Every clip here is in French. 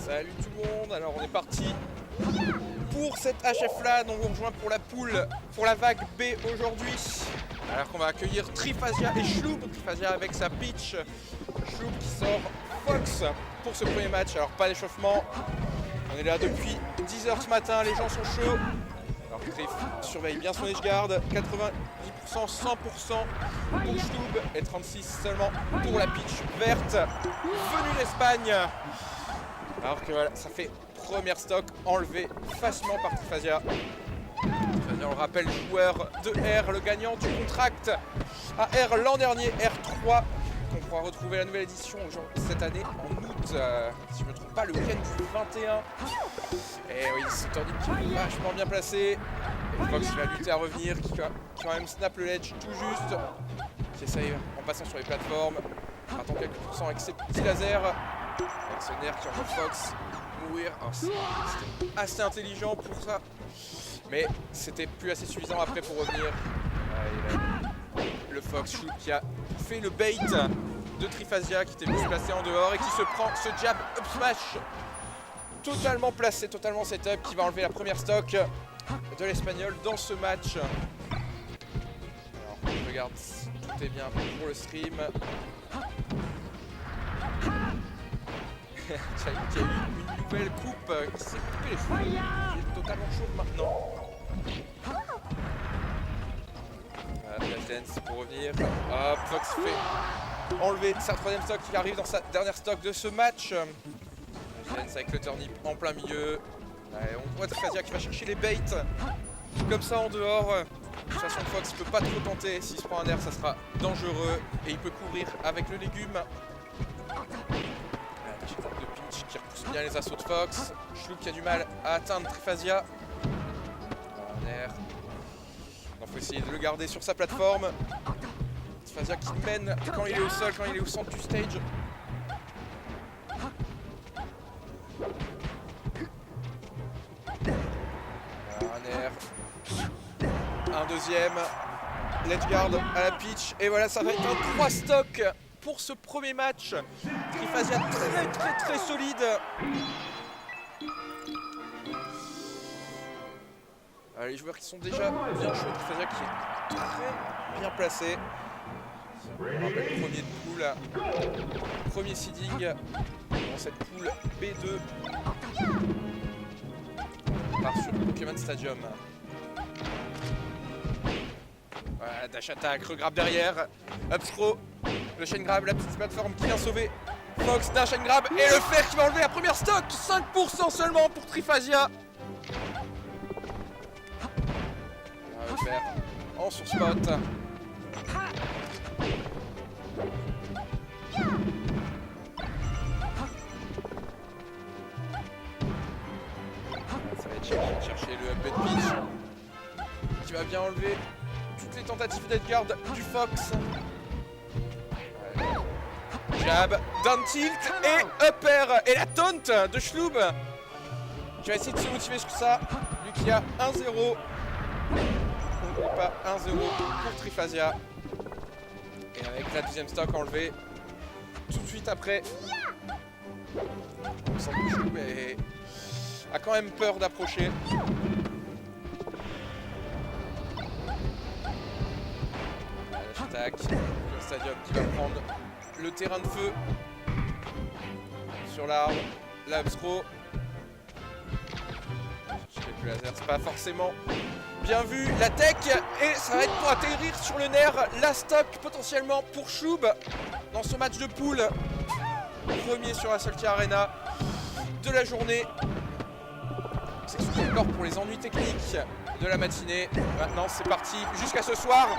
Salut tout le monde, alors on est parti pour cette HF LAN, on vous rejoint pour la poule, pour la vague B aujourd'hui. Alors qu'on va accueillir Trifasia et Schlub, Trifasia avec sa pitch, Schlub qui sort Fox pour ce premier match, alors pas d'échauffement, on est là depuis 10 h ce matin, les gens sont chauds. Alors Trif surveille bien son edgeguard, 90%, 100% pour Schlub et 36 seulement pour la pitch verte, venue d'Espagne. Alors que voilà, ça fait première stock enlevée facilement par Trifasia. Trifasia, on le rappelle, joueur de R, le gagnant du contract à R l'an dernier, R3, qu'on pourra retrouver la nouvelle édition cette année en août, si je ne me trompe pas, le week-end du 21. Et oui, c'est Tordip qui est vachement bien placé. Et Fox qui va lutter à revenir, qui va quand même snap le ledge tout juste, qui essaye en passant sur les plateformes, attend quelques pourcents avec ses petits lasers. Avec ce nerf qui envoie Fox mourir. C'était assez intelligent pour ça, mais c'était plus assez suffisant après pour revenir. Le Fox Schlub qui a fait le bait de Trifasia qui était plus placé en dehors et qui se prend ce jab up smash totalement placé, totalement setup, qui va enlever la première stock de l'Espagnol dans ce match. Alors on regarde si tout est bien pour le stream. Qui a eu une nouvelle coupe qui s'est coupé les cheveux. Il est totalement chaud maintenant. Flash dance pour revenir. Hop, Fox fait enlever sa troisième stock qui arrive dans sa dernière stock de ce match. Flash dance avec le turnip en plein milieu. On voit Trifasia qui va chercher les baits comme ça en dehors. De toute façon, Fox ne peut pas trop tenter. S'il se prend un air, ça sera dangereux. Et il peut couvrir avec le légume. De pitch qui repousse bien les assauts de Fox. Schlub qui a du mal à atteindre Trifasia. En air. Il faut essayer de le garder sur sa plateforme. Trifasia qui mène quand il est au sol, quand il est au centre du stage. En air. Un deuxième. Let's guard à la pitch. Et voilà, ça va être un 3 stock pour ce premier match. Trifasia très solide. Les joueurs qui sont déjà bien chauds. Trifasia qui est très bien placé. On rappelle le premier de poule. Premier seeding dans cette poule B2. On part sur Pokémon Stadium. Voilà, dash attack, regrab derrière. Up throw. Le chain grab, la petite plateforme qui vient sauver Fox d'un chain grab et le fer qui va enlever la première stock. 5% seulement pour Trifasia. Le fer en surspot. Ça va être chercher le up and pitch qui va bien enlever toutes les tentatives d'Edguard du Fox. Jab, down tilt et upper. Et la taunt de Schlub qui va essayer de se motiver sur ça. Lui qui a 1-0. On n'oublie pas 1-0 pour Trifasia. Et avec la deuxième stock enlevée tout de suite après. On sent que Schlub a quand même peur d'approcher. Attaque. Le stadium qui va prendre le terrain de feu sur l'arbre, l'abstro. Le laser, c'est pas forcément bien vu. La tech, et ça va être pour atterrir sur le nerf. La stock potentiellement pour Schlub dans ce match de poule. Premier sur la Salty Arena de la journée. On s'excuse encore pour les ennuis techniques de la matinée. Maintenant, c'est parti jusqu'à ce soir.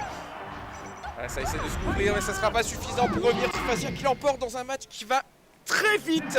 Voilà, ça essaie de se couvrir, mais ça ne sera pas suffisant pour revenir. Trifasia qui l'emporte dans un match qui va très vite.